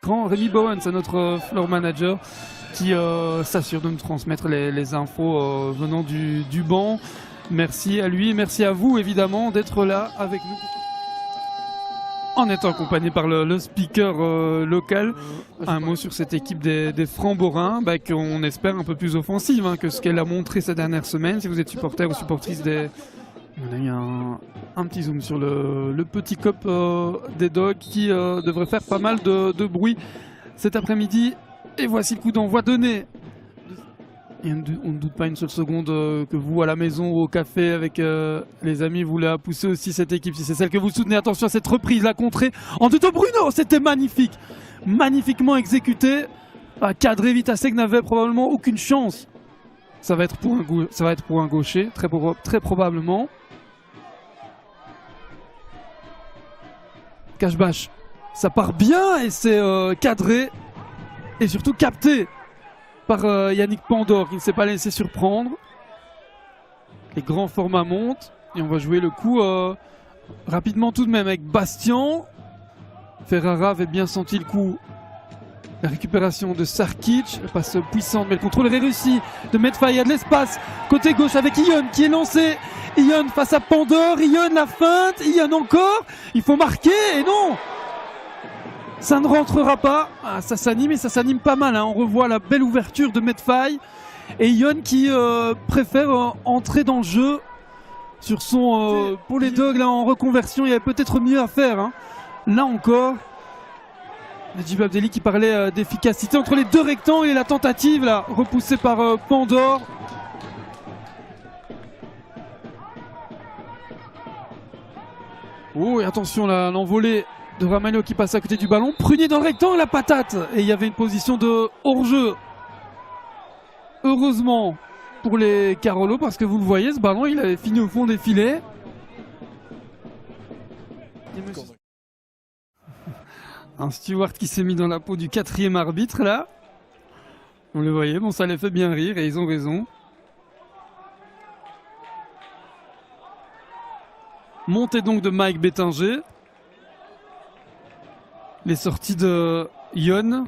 l'écran. Rémi Bowens, c'est notre floor manager qui s'assure de nous transmettre les infos venant du banc. Merci à lui, merci à vous évidemment d'être là avec nous. En étant accompagné par le speaker local, un mot sur cette équipe des Francs-Borins, qu'on espère un peu plus offensive que ce qu'elle a montré ces dernières semaines. Si vous êtes supporter ou supportrice des... On a eu un petit zoom sur le petit cop des Dogs qui devrait faire pas mal de bruit cet après-midi. Et voici le coup d'envoi donné. Et on ne doute pas une seule seconde que vous, à la maison ou au café avec les amis, vous voulez pousser aussi cette équipe. Si c'est celle que vous soutenez, attention à cette reprise, la contrée en deux de Bruno. C'était magnifique. Magnifiquement exécuté. Cadré Vitasek n'avait probablement aucune chance. Ça va être pour un gaucher, très probablement. Cache-bâche. Ça part bien et c'est cadré. Et surtout capté par Yannick Pandore qui ne s'est pas laissé surprendre. Les grands formats montent et on va jouer le coup rapidement tout de même avec Bastien. Ferrara avait bien senti le coup. La récupération de Sarkic, la passe puissante mais le contrôle est réussi de Medfay. Il y a de l'espace côté gauche avec Ion qui est lancé. Ion face à Pandore, Ion la feinte, Ion encore. Il faut marquer et non, ça ne rentrera pas. Ça s'anime et ça s'anime pas mal. On revoit la belle ouverture de Medfay. Et Ion qui préfère entrer dans le jeu sur son... pour les Dogs là, en reconversion, il y avait peut-être mieux à faire. Là encore, Najib Abdelli qui parlait d'efficacité entre les deux rectangles et la tentative là, repoussée par Pandore. Oh et attention là, l'envolée de Ramalho qui passe à côté du ballon. Prunier dans le rectangle, la patate. Et il y avait une position de hors-jeu. Heureusement pour les Carolo, parce que vous le voyez, ce ballon, il avait fini au fond des filets. Un Stewart qui s'est mis dans la peau du 4e arbitre, là. Vous le voyez, bon, ça les fait bien rire et ils ont raison. Montée donc de Mike Bétinger. Les sorties de Ion.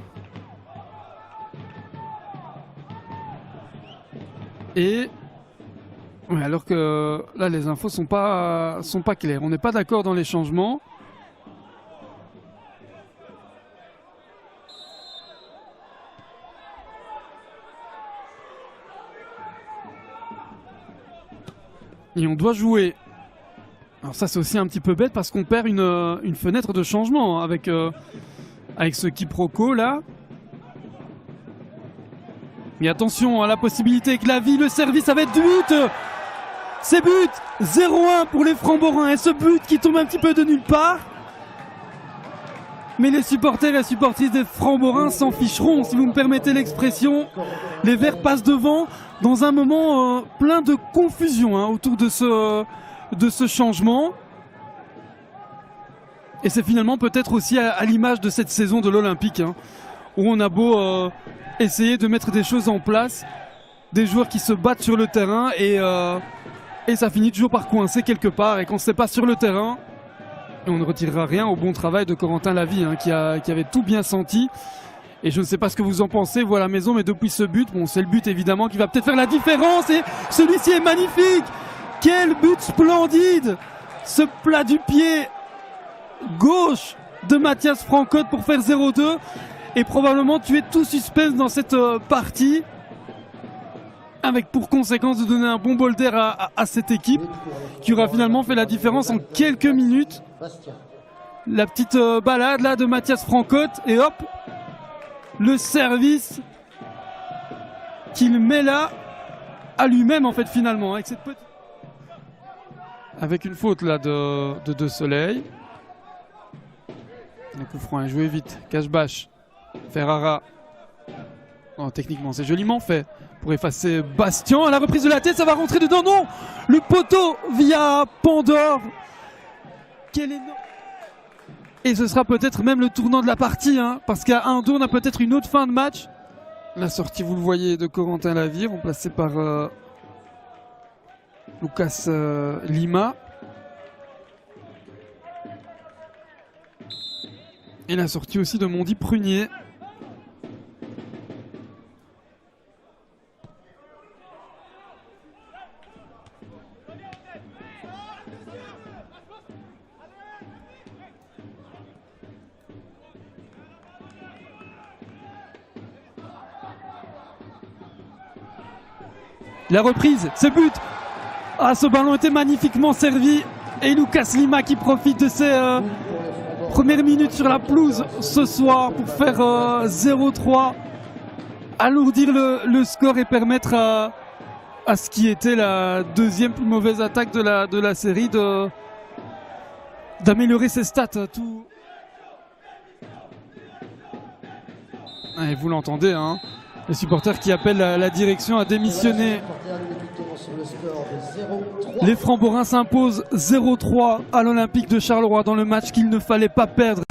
Et ouais, alors que là les infos sont pas claires. On n'est pas d'accord dans les changements. Et on doit jouer. Alors ça c'est aussi un petit peu bête parce qu'on perd une fenêtre de changement avec ce quiproquo là. Mais attention à la possibilité que la vie, le service avec du but. C'est but 0-1 pour les Francs-Borins. Et ce but qui tombe un petit peu de nulle part. Mais les supporters et les supportrices des Francs-Borins s'en ficheront, si vous me permettez l'expression. Les Verts passent devant dans un moment plein de confusion autour de ce changement. Et c'est finalement peut-être aussi à l'image de cette saison de l'Olympique, où on a beau essayer de mettre des choses en place, des joueurs qui se battent sur le terrain et ça finit toujours par coincer quelque part. Et quand c'est pas sur le terrain, on ne retirera rien au bon travail de Corentin Lavie qui avait tout bien senti. Et je ne sais pas ce que vous en pensez, vous à la maison, mais depuis ce but, bon, c'est le but évidemment qui va peut-être faire la différence. Et celui-ci est magnifique. Quel but splendide. Ce plat du pied gauche de Mathias Francotte pour faire 0-2 et probablement tuer tout suspense dans cette partie, avec pour conséquence de donner un bon bol d'air à cette équipe qui aura finalement fait la différence en quelques minutes. La petite balade là de Mathias Francotte et hop, le service qu'il met là à lui-même en fait finalement avec cette petite... Avec une faute là de Soleil. Le coup franc est joué vite. Cache-bâche. Ferrara. Oh, techniquement, c'est joliment fait pour effacer Bastien. À la reprise de la tête, ça va rentrer dedans. Non, le poteau via Pandore. Quel énorme... Et ce sera peut-être même le tournant de la partie, parce qu'à 1-2, on a peut-être une autre fin de match. La sortie, vous le voyez, de Corentin Lavie, remplacé par Lucas Lima. Et la sortie aussi de Mondi Prunier. La reprise, ce but. Ah, ce ballon était magnifiquement servi. Et Lucas Lima qui profite de ses premières minutes sur la pelouse ce soir pour faire 0-3. Alourdir le score et permettre à ce qui était la deuxième plus mauvaise attaque de la série d'améliorer ses stats. Tout... Et vous l'entendez, hein, les supporters qui appellent la direction à démissionner. Les Framborains s'imposent 0-3 à l'Olympique de Charleroi dans le match qu'il ne fallait pas perdre.